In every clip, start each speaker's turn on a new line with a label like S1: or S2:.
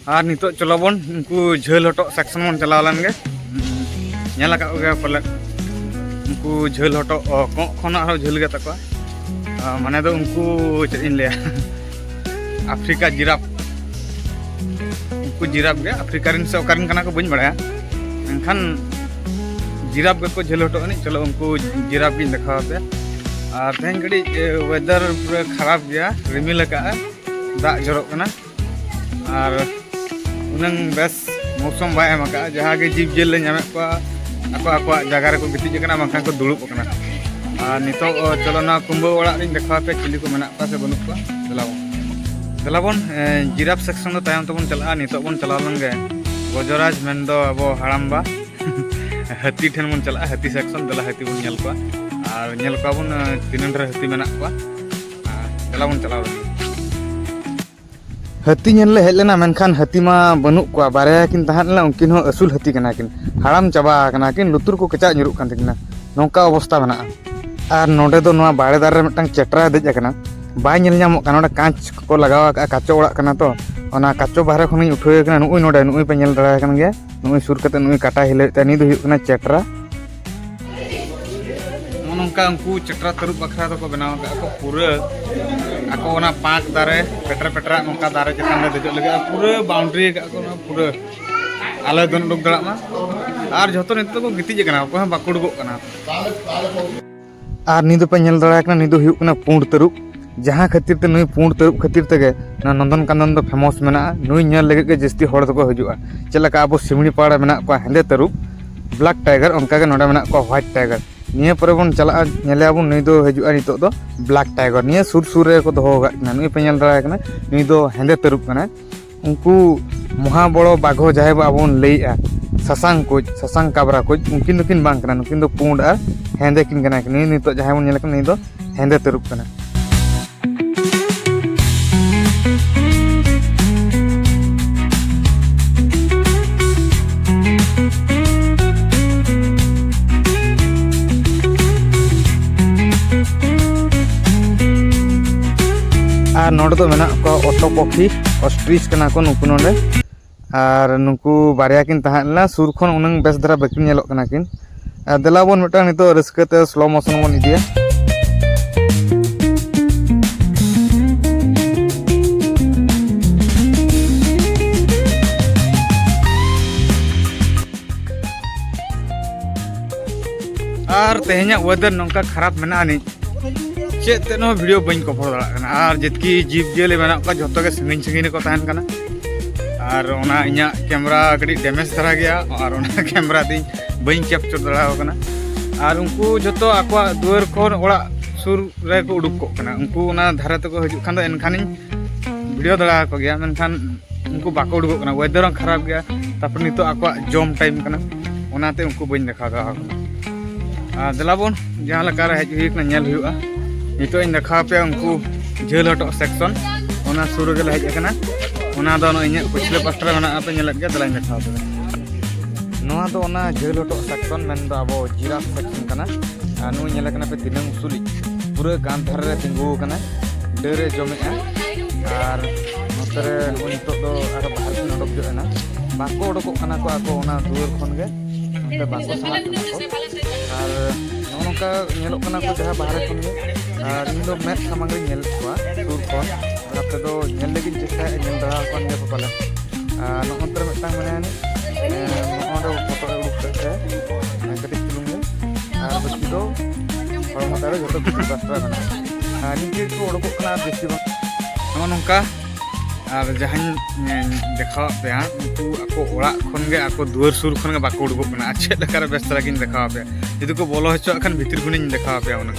S1: और नितो चलो बन उनको झेल हटो सेक्शन बन चलाव लन गे नेला का गया पले उनको झेल हटो कोना झेल गे तको माने दो उनको चेन ले अफ्रीका जिराफ उनको जिराफ गे अफ्रीका रिन से ओकारिन कना को बइन बड़ाया एनखान जिराफ गे को झेल हटो नहीं चलो उनको जिराफ गिन दिखावा पे और तेन गड़ी वेदर पूरा खराब गया रिमिल का दाग जरो कना और उनंग बेस मौसम बाय एमका जहाँ के जीव जेल ले नामे को ako जगह रे को गिति जकना माखा को दुड़ुब कना नितो चलो ना कुंबो ओड़ा रिन देखा पे चिली को मेना पा से बनु को चलाबन जिराफ सेक्शन दो तायम तबन चला नितो बन चला लंगे गजराज मेंदो अब हाड़ामबा हाथी ठेन बन चला हाथी सेक्शन दला हाथी बन नेल को और नेल को बन तीन रे हाथी मेना को चलाबन चला हाथी नेल हेज लेना मेनखान हाथी मा बनु को बारे किन तहन उनकिन हो असुल हाथी कना किन हाड़ाम चाबा कना किन लुतुर को कचा जुरुक कान तकिना नोका अवस्था बना और नोडे दो नोआ बाड़े दार रे मिटांग चेटरा देज कना बाय नेल नामो कना नोडे कांच को लगावा काचो ओड़ा कना तो ओना काचो बाहरे खनि उठोय कना नुई नोडे नुई पे नेल दड़ा कन गे नुई सुर कते नुई काटा हिले तनी दो हुयु कना चेटरा नोनका उनको चेटरा तरुप बखरा तो को बनावा का को पूरा ako ona पाक दारे पेटरा पेटरा नोका दारे चेतान रे देजो लगे पूरा बाउंड्री का को पूरा आले दन डुक दड़ा मा और जतो नितो को गिति जकना को बाको डुगो कना और निदो पे नेल दड़ा कना निदो हुयु कना पुंड तरुप जहां खातिर ते नुई पुंड तरुप खातिर तेगे ना नंदन कानन दो फेमस मेना नुई नेल लगे के जस्ती होड़ तो को हजुआ चलका अब सिमणी पाड़ा मेना को हेंदे तरुप ब्लैक टाइगर उनका के नोडा मेना को व्हाइट टाइगर निये पर बन चला नेलेबन नुई दो हजुआ नितो दो ब्लैक टाइगर निये सुर सुर रे को दोहो गाना नुई पे नेल दड़ा कना नुई दो हेंदे तरुप कना उनको महाबड़ो बाघो जाहे बाबन लैया ससांग काबरा को उनकिन दुकिन बांग कना नुकिन दो पुंड और हेंदे किन कना नुई नितो जाहे बन नेल कना नुई दो हेंदे तरुप कना और नोडे तो मेना को ऑटो पक्षी ऑस्ट्रिच कना को नुकु नोडे और नुकु बारिया किन तहानला सुर खन उनंग बेस धरा बकिन नेलो कना किन देला बोन मिटा नितो रस्कते स्लो मोशन बोन इदिया और तेहना वेदर नोंका खराब मेना नि चेत तेनो वीडियो बन कवर दाड़ा और जितकी जीव जेल मेना को जतो के संगिन संगिन को तहन कना और ओना इኛ कैमरा कड़ी डैमेज धरा गया और ओना कैमरा दी बन कैप्चर दाड़ा कना और उनको जतो आको दुआर कोन ओड़ा सुर रे को उडुक को कना उनको ओना धारे तो को हजु खान दो एनखान वीडियो दाड़ा को गया मेनखान उनको बाको उडुक कना वेदर खराब गया तापर नितो आको जॉम टाइम कना ओनाते उनको बन देखा दा कना दलाबन जहां लका रे हज हुई कना नेल हुआ नितो इन देखा पे उनको झेल हटो सेक्शन ओना सुर गे हज कना ओना दो इन पिछले पास्टर मेना पे नेल गया दला देखा पे नोआ दो ओना झेल हटो सेक्शन मेन दो अब जिराफ सेक्शन कना नु नेल कना पे दिनंग उसूली पूरा गान धर रे तिंगु कना डेरे जमे और नतरे नितो दो आरो बाहर से नडक जो ना बाको ओडको कना को आको ओना दुर खन गे ते बाको साला और नोनका नेलो कना को जहां बाहर खन गे और इन दो मैच सामंग नेल को सुर खन आपते दो नेल लगी चेष्टा नेल रहा खन गे पले नोंतर मिटांग माने नोंडो फोटो उडुक करते कति चुलुंग और बच्ची दो और मतारे जतो कुछ रास्ता बना निके को ओडको कना बेसी नोनका और जहां देखा पे उनको आको ओड़ा खन गे आको दुआर सुर खन गे बाको उडुक कना अच्छे लकार बेस्तरा किन देखा पे यदि को बोलो हचो खान भितर खुनिन देखा पे उन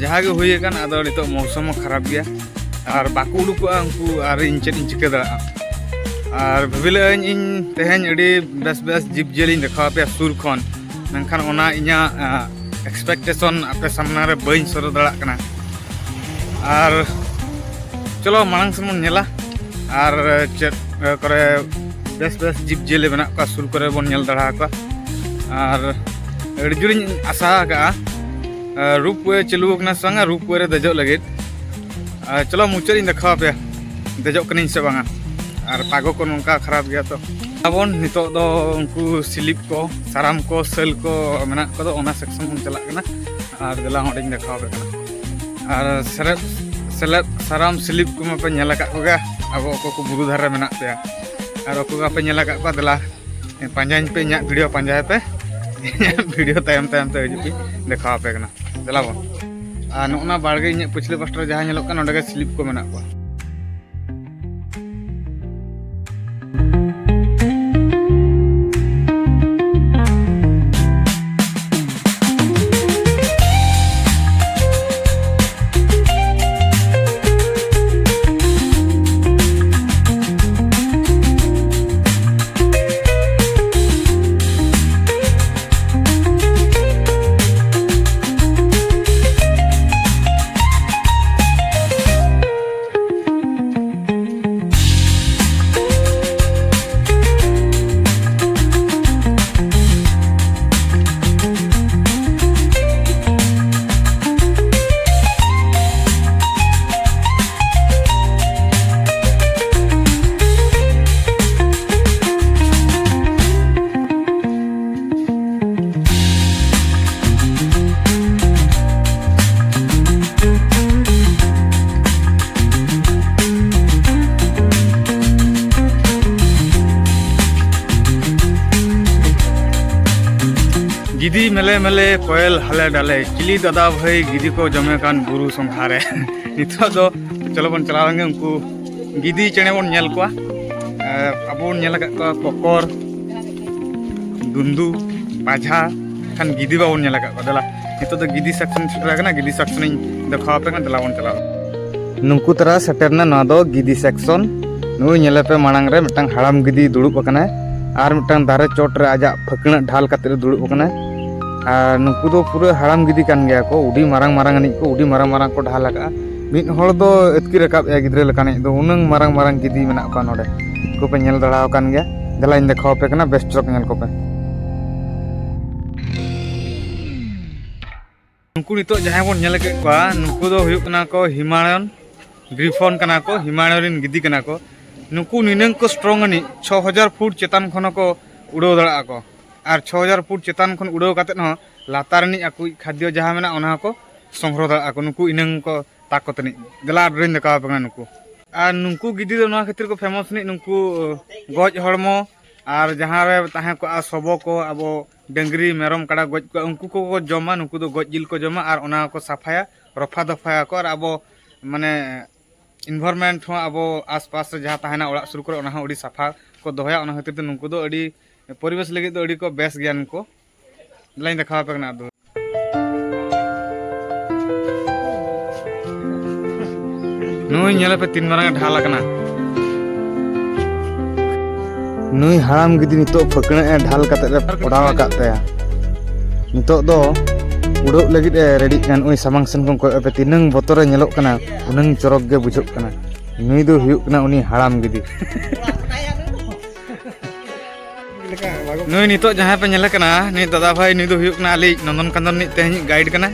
S1: जहां गे हुई कान आदो नितो मौसम खराब गया और बाको उडुक उनको और इंचे चिके दा और भबिले इन तेहन अडी बेस बेस जीव जेल इन देखा पे सुर खन मेनखान ओना इኛ एक्सपेक्टेशन आपे सामना रे बइन सर दड़ा कना और चलो मांग से नेला और चेक करे बेस बेस जीव जेल बना का सुर करे बन नेल दड़ा का और अड़जुरिन आशा का रूप वे चलू कना संग रूप वे दजो लगे चलो मुचाद देखा पे दजो कनी से बांगा और पागो को नौका खराब गया तो अब नितो दो उनको स्लिप को साराम को सेल को मेना को दो ओना सेक्शन हम चला करना और दिला होडिंग देखा पे करना और सेलेब साराम स्लिप को पे नेला का को अब को बुरु धारे मेना पे और को पे नेला का को दिला पंजाइन पे nya वीडियो पंजाय पे वीडियो तायम तायम ते हिजुपी देखा पे करना दिला बो आ नोना बाड़गे nya पिछले पास्टर जहां नेलो का नोडे स्लिप को मेना को गिदी मेले मेले कोयल हले डाले चिली दादा भाई गिदी को जमे कान बुरु संहारे नितो दो चलो बन चलावेंगे उनको गिदी चेने बन नेल को अब नेल का कोकर दुंदू बाजा खान गिदी बाबन नेल का दला नितो दो गिदी सेक्शन सेटरना गिदी सेक्शन देखा पे कान दला बन चलाव नुंकु तरा सेटरना ना दो गिदी सेक्शन नुई नेले पे मांग रे मिटांग हड़ाम गिदी दुड़ुब अकना और मिटांग दारे चोट रे आजा फकना ढाल काते दुड़ुब अकना नुकु दो पूरा हड़ाम गिदी कान गया को उडी मारंग मारंग अनिक को उडी मारंग मारंग को ढाल लगा मिद हड़ दो एतकी रकाब ए गिद्रे लकाने दो उनंग मारंग मारंग गिदी मेना को नोडे को पे नेल दड़ाव कान गया दलाइन देखाव पे कना बेस्ट ट्रक नेल को पे नुकु नितो जहां बोन नेल के को नुकु दो हुयु कना को हिमालयन ग्रिफोन कना को हिमालयन गिदी कना को नुकु निनंग को स्ट्रांग अनि 6000 फुट चेतान खन को उड़ो दड़ा को और 6000 फुट चेतान खन उड़ो काते न लातारनी आकु खाद्य जहां मेना ओना को संग्रह दड़ा को नुकु इनंग को ताकतनी दला ड्रेन देखाव पे नुकु और नुकु गिदी दो ना खातिर को फेमस नि नुकु गज हड़मो और जहां रे ताहे को सबो को अब डंगरी मेरम काड़ा गज को उनको को जमा नुकु दो गज जिल को जमा और ओना को सफाया रफा दफाया को और अब माने इन्वायरमेंट हो अब आसपास जहां ताहेना ओड़ा सुर करे ओना अडी सफा को दोया ओना खातिर ते नुकु दो अडी परिवेश लगे तो अडी को बेस ज्ञान को लाइन देखाव पे ना दो नुई नेले पे तीन मारंग ढाल कना नुई हराम गिदी नितो फकना ए ढाल काते रे पड़ाव काते नितो दो उड़ो लगी रेडी कान ओई सामांग सन को पे तीनंग बोतरे नेलोक कना उनंग चरक गे बुझोक कना नुई दो हुयुक कना उनी हराम गिदी नुई नितो जहां पे नेले कना नि दादा भाई नि दो हुयुक कना आली नंदन कांदन नि तेहनी गाइड कना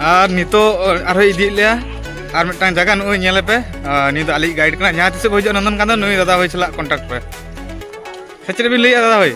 S1: और नितो आरो इदी लेया और मिटांग जगह नुई नेले पे नि दो आली गाइड कना जहां तिसे बहिजो नंदन कांदन नुई दादा भाई चला कांटेक्ट पे सचरे भी ले दादा भाई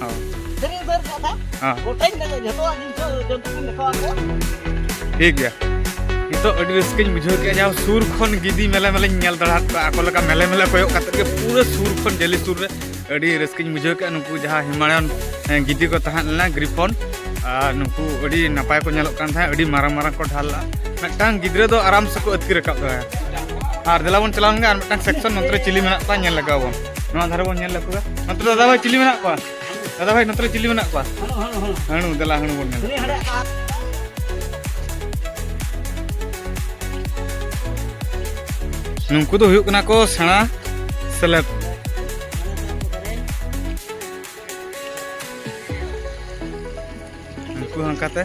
S1: हां देरी देर का हां गोटाई ले जतो जंतु देखो ठीक गया नितो अडी रस्किन बुझो के जाओ सुर खन गिदी मेले मेले नेल दड़ात को आको लका मेले मेले कोयो काते के पूरा सुर खन जेली सुर रे अडी रस्किन बुझो के नुकु जहां हिमालयन गिदी को तहानला ग्रिफोन नुकु अडी नपाय को नेलोक कान था अडी मारंग मारंग को ढालला मिटांग गिद्रे दो आराम से को अतकी रकाब दो और देलाबन चलांगे और मिटांग सेक्शन नंतर चिली मेना ता नेल लगाबन नोना धारे बन नेल लकुगा नंतर दादा भाई चिली मेना को दादा भाई नंतर चिली मेना को हणु देला हणु बन नेल नुकु दो हुयुक कना को सेना सेलेब नुकु हंकाते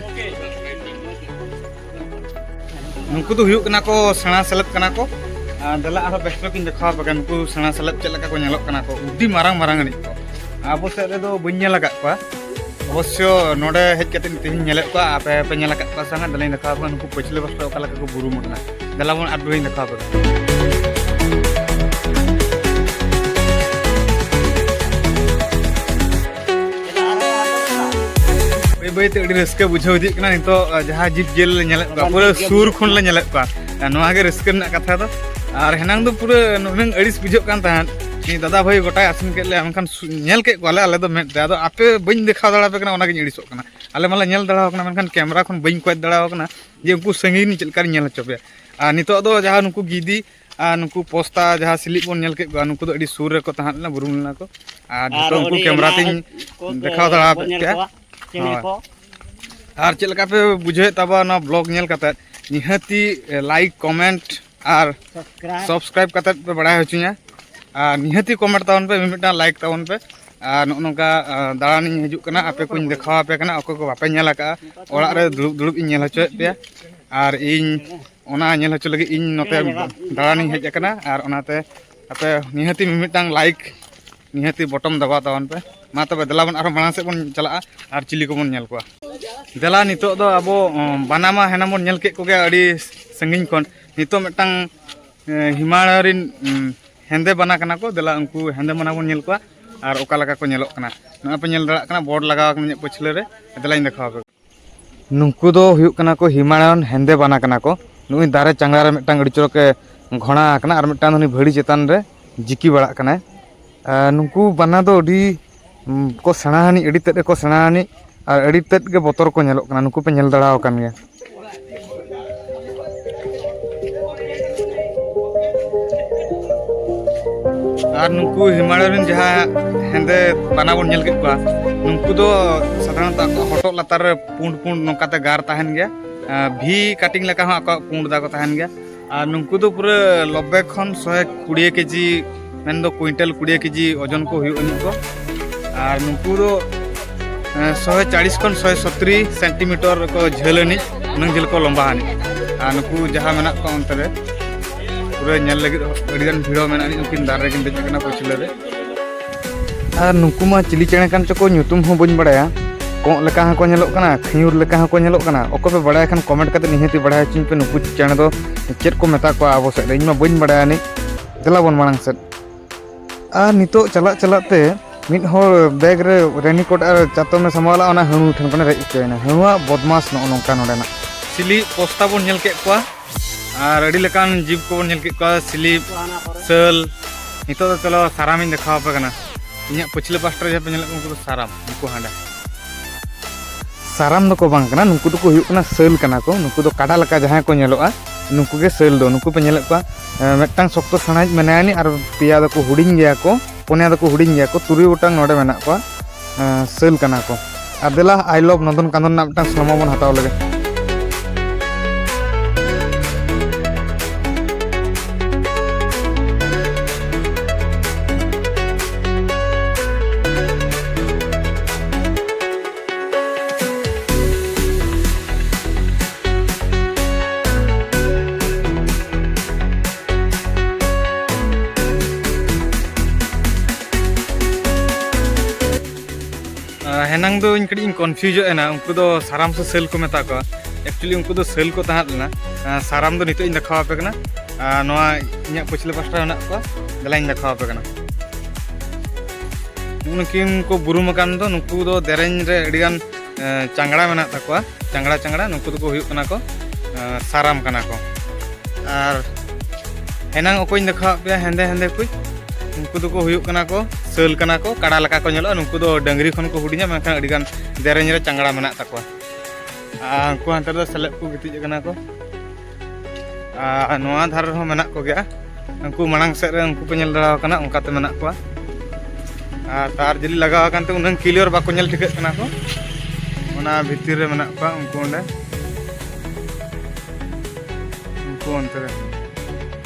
S1: नुकु दो हुयुक कना को सेना सेलेब कना को दला आरो बेस्टो किन देखा पे नुकु सेना सेलेब चेल लका को नेलोक कना को उडी मारंग मारंग अनि को आबो से रे दो बइन नेल लगा को अवश्य नोडे हेज कते तिन नेले को आपे पे नेल लगा को संगा दलाइन देखा पे नुकु पछले बस्टो ओका लका को बुरु मटना दलाबन आडुइन देखा पे ᱵᱟᱹᱭᱛᱮ ᱟᱹᱰᱤ ᱨᱟᱹᱥᱠᱟᱹ ᱵᱩᱡᱷᱟᱹᱣ ᱤᱫᱤᱜ ᱠᱟᱱᱟ ᱱᱤᱛᱚᱜ ᱡᱟᱦᱟᱸ ᱡᱤᱵᱽ ᱡᱤᱭᱟᱹᱞᱤ ᱞᱮ ᱧᱮᱞᱮᱫ ᱠᱚᱣᱟ ᱯᱩᱨᱟᱹ ᱥᱩᱨ ᱠᱷᱚᱱ ᱞᱮ ᱧᱮᱞᱮᱫ ᱠᱚᱣᱟ ᱱᱚᱣᱟ ᱜᱮ ᱨᱟᱹᱥᱠᱟᱹ ᱨᱮᱱᱟᱜ ᱠᱟᱛᱷᱟ ᱫᱚ ᱟᱨ ᱦᱮᱱᱟᱝ ᱫᱚ ᱯᱩᱨᱟᱹ ᱱᱩᱱᱟᱹᱝ ᱟᱹᱲᱤᱥ ᱵᱩᱡᱷᱟᱹᱜ ᱠᱟᱱ ᱛᱟᱦᱮᱸᱫ ᱢᱤᱫ ᱫᱟᱫᱟ ᱵᱷᱟᱹᱭ ᱜᱚᱴᱟᱭ ᱟᱹᱥᱤᱱ ᱠᱮᱫ ᱞᱮᱭᱟ ᱢᱮᱱᱠᱷᱟन ᱧᱮᱞ ᱠᱮᱫ ᱠᱚᱣᱟᱞᱮ ᱟᱞᱮ ᱫᱚ ᱢᱮᱫ ᱛᱮ ᱟᱫᱚ ᱟᱯᱮ ᱵᱟᱹᱧ ᱫᱮᱠᱷᱟᱣ ᱫᱟᱲᱮᱭᱟᱯᱮ ᱠᱟᱱᱟ ᱚᱱᱟᱜᱤᱧ ᱟᱹᱲᱤᱥᱚᱜ ᱠᱟᱱᱟ ᱟᱞᱮ ᱢᱟᱞᱮ ᱧᱮᱞ ᱫᱟᱲᱮᱣ ᱠᱟᱱᱟ ᱢᱮᱱᱠᱷᱟन ᱠᱮᱢᱮᱨᱟ ᱠᱷᱚᱱ ᱵᱟᱹᱧ ᱠᱚᱭᱮᱫ ᱫᱟᱲᱮᱣ ᱠᱟᱱᱟ ᱡᱮ ᱩᱱᱠᱩ ᱥᱟᱺᱜᱤᱧ ᱪᱮᱫ ᱞᱮᱠᱟᱧ ᱧᱮᱞ ᱦᱚᱪᱚ ᱯᱮᱭᱟ ᱟᱨ ᱱᱤᱛᱚᱜ ᱫᱚ ᱡᱟᱦᱟᱸ ᱱᱩᱠᱩ ᱜᱤᱫᱤ ᱟᱨ ᱱᱩᱠᱩ ᱯᱚᱥᱛᱟ ᱡᱟᱦᱟᱸ ᱥᱤᱞᱤᱯ ᱵᱚᱱ ᱧᱮᱞ ᱠᱮᱫ ᱠᱚᱣᱟ ᱱᱩᱠᱩ ᱫᱚ ᱟᱹᱰᱤ ᱥᱩᱨ ᱨᱮᱠᱚ ᱛᱟᱦᱮᱸ ᱞᱮᱱᱟ ᱵᱩᱨᱩᱢ ᱞᱮᱱᱟ ᱠᱚ ᱟᱨ ᱱᱤᱛᱚᱜ ᱩᱱᱠᱩ ᱠᱮᱢᱮᱨᱟ ᱛᱤᱧ ᱫᱮᱠᱷᱟᱣ ᱫᱟᱲᱮᱣᱟᱯᱮ ᱠᱮᱭᱟ ᱟᱨ ᱪᱮᱫ ᱞᱮᱠᱟ ᱯᱮ ᱵᱩᱡᱷᱟᱹᱣᱮᱫ ᱛᱟᱵᱚᱱᱟ ᱱᱚᱣᱟ ᱵᱞᱚᱜ ᱧᱮᱞ ᱠᱟᱛᱮᱫ ᱱᱤᱦᱟᱹᱛᱤ ᱞᱟᱭᱤᱠ ᱠᱚᱢᱮন্ট ᱟᱨ সাবস্ক্রাইব কাতেদ পে বাড়াই হচুñা আর নিহতি কমেন্ট তাবন পে মিমিটাং লাইক তাবন পে আর নকা দাঁড়ানিᱧ হিজুᱜ ᱠᱟᱱᱟ ᱟᱯᱮ ᱠᱚᱧ ᱫᱮᱠᱷᱟᱣ ᱟᱯᱮ ᱠᱟᱱᱟ ᱚᱠᱚᱭ ᱠᱚ ᱵᱟᱯᱮ ᱧᱮᱞ ᱟᱠᱟᱜᱼᱟ ᱚᱲᱟᱜ ᱨᱮ ᱫᱩᱲᱩᱵ ᱫᱩᱲᱩᱵ ᱤᱧ ᱧᱮᱞ ᱦᱚᱪᱚᱭᱮᱫ ᱯᱮᱭᱟ ᱟᱨ ᱤᱧ ᱚᱱᱟ ᱧᱮᱞ ᱦᱚᱪᱚ ᱞᱟᱹᱜᱤᱫ ᱤᱧ ᱱᱚᱛᱮ ᱫᱟᱬᱟᱱᱤᱧ ᱦᱮᱡ ᱟᱠᱟᱱᱟ ᱟᱨ ᱚᱱᱟᱛᱮ ᱟᱯᱮ ᱱᱤᱦᱟᱹᱛᱤ ᱢᱤᱢᱤᱫᱴᱟᱝ ᱞᱟᱭᱤᱠ ᱱᱤᱦᱟᱹᱛᱤ ᱵᱚᱴᱚᱢ ᱫᱟᱵᱟᱣ ᱛᱟᱵᱚᱱ ᱯᱮ ᱢᱟ ᱛᱚᱵᱮ ᱫᱮᱞᱟ ᱵᱚᱱ ᱟᱨᱦᱚᱸ ᱢᱟᱲᱟᱝ ᱥᱮᱫ ᱵᱚᱱ ᱪᱟᱞᱟᱜᱼᱟ ᱟᱨ ᱪᱤᱞᱤ ᱠᱚᱵᱚᱱ ᱧᱮᱞ ᱠᱚᱣᱟ ᱫᱮᱞᱟ ᱱᱤᱛᱚᱜ ᱫᱚ ᱟᱵᱚ ᱵᱟᱱᱟᱢᱟ ᱦᱮᱱᱟ ᱵᱚᱱ ᱧᱮᱞ ᱠᱮᱫ ᱠᱚᱜᱮ ᱟᱹᱰᱤ ᱥᱟᱺᱜᱤᱧ ᱠᱷᱚᱱ ᱱᱤᱛᱚᱜ ᱢᱤᱫᱴᱟᱝ हिमालय रिन हेंदे बना कना को देला उनको हेंदे बना बन नेल को और ओका लगा को नेलोक कना ना पे नेल दड़ा कना बोर्ड लगाव कना पछले रे देला इन देखाव नुंकु दो हुयुक कना को हिमालयन हेंदे बना कना को नुई दारे चांगला रे मिटटांग अड़ी चोरके घोणा कना और मिटटांग नुई भड़ी चेतान रे जिकी बड़ा कना नुंकु बना दो अड़ी को सेणाहानी अड़ी तेद को सेणाहानी और अड़ी तेद के बोतर को नेलोक कना नुंकु पे नेल दड़ाव कन गया और नुकु हिमालय रिन जहाँ हेंदे बना बन नेल केद कोआ नुकु दो साधारणतः हटो लातार रे पुंड पुंड नोकाते गार ताहेन गया भी काटिंग लेका हूँ आको पुंड दा को ताहेन गया और नुकु दो पूरा 90 खन 120 केजी मेन दो क्विंटल 20 केजी ओजन को हुई अनिक को और नुकु दो 140 खन 170 सेंटीमीटर को झेल अनिक नंग झेल को लंबा अनिक और नुकु जहाँ मेना को अंतरे पूरा नेल लगे अड़ीगान भिड़ो मेना उनकिन दारे किन देज कना पछले रे और नुकु मा चिली चेणे कान चको ᱧᱩᱛᱩᱢ हो बन बड़ाया कों लेका हा को नेलोक कना खियूर लेका हा को नेलोक कना ओको पे बड़ाय खान कमेंट कते निहति बड़ाय चिन पे नुकु चेणे दो चेत को मेता को आबो से इन मा बन बड़ाया नि देला बन मांग से आ नितो चला चलाते मिड होर बैग रे रेनीकोट और चातो में समाला ओना हणु ठन कने रे इचेना हणुआ बदमाश न नोंका नोडेना सिली पोस्ता बन नेल के कोआ और अड़ी लेकान जीव को बन नेल के कोआ सिली सल नितो तो चलो साराम इन देखाव पे कना इन्या पछले पास्टर जहाँ पे नेल उनको तो साराम उनको हांडा साराम दो को बांग कना नुकु दो को हुयुक कना सेल कना को नुकु दो काडा लका जहाँ को नेलोआ नुकु के सेल दो नुकु पे नेल को मेटटांग सख्तो सनाज मेनायानी और पिया दो को हुडिंग गया को पुनिया दो को हुडिंग गया को तुरी गोटांग नोडे मेना को सेल कना को और देला आई लव नंदन कांदन ना मेटटांग सलमा बन हताव लगे हेनांग दो इन कड़ी कन्फ्यूज ना उनको दो साराम से सेल को मेता को एक्चुअली उनको दो सेल को तहां लेना साराम दो नितो इन देखाव पे कना नोआ इन्या पछले पास्टा ना को देला इन देखाव पे कना उनकिन को बुरुम कान दो नुकु दो देरेन रे अडिगान चांगड़ा मेना तकवा चांगड़ा चांगड़ा नुकु दो को हुयुक कना को साराम कना को और हेनांग ओको इन देखाव पे हेंदे हेंदे कुछ उनको दो को हुयुक कना को सेल कना को काड़ा लका को नेलो उनको दो डंगरी खन को हुडिया मेनखान अडिगान देरेन रे चांगड़ा मेना तकवा उनको हांतर दो सेलेब को गितिज कना को नोआ धार हो मेना को गया उनको मांग से रे उनको पे नेल दड़ाव कना उनकाते मेना को तार जली लगाव कानते उनन क्लियर बाको नेल ठिकत कना को ओना भितिर रे मेना को उनको ओंडे उनको अंतरे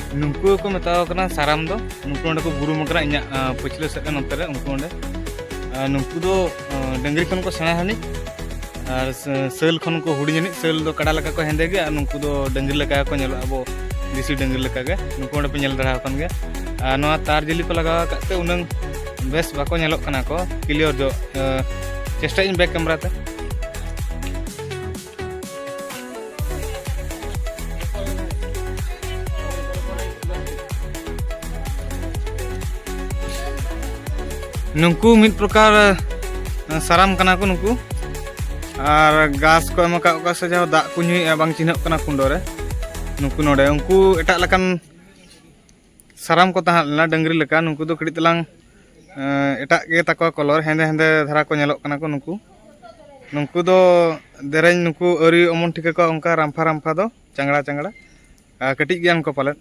S1: नुंकु को मेताव कना साराम दो नुंकु ओंडे को बुरुम कना इन्या पछले सेट नंतरे उनको ओंडे नुंकु दो डंगरी खन को सेणा हनी और सेल खन को हुडी जनी सेल दो काडा लका को हेंदे गे नुंकु दो डंगरी लका को नेलो अबो देसी डंगरी लका गे नुंकु ओंडे पे नेल दड़ा कन गे नोआ तार जली को लगाव काते उनन बेस बाको नेलोक कना को क्लियर जो चेष्टा इन बैक कैमरा ते नुंकु मिद प्रकार साराम कना को नुंकु और गास को एम का से जहाँ दाग को ᱧᱩᱭᱮᱜᱼᱟ बांग चिन्हक कना कुंडो रे नुकु नोडे उनको एटा लकन साराम को तहां लेना डंगरी लेका नुकु दो कड़ी तलांग एटा गे ताको कलर हेंदे हेंदे धारा को नेलोक कना को नुकु नुकु दो देरेñ नुकु अरी अमन ठिका को उनका रामफा रामफा दो चंगड़ा चंगड़ा कटिक गियान को पाले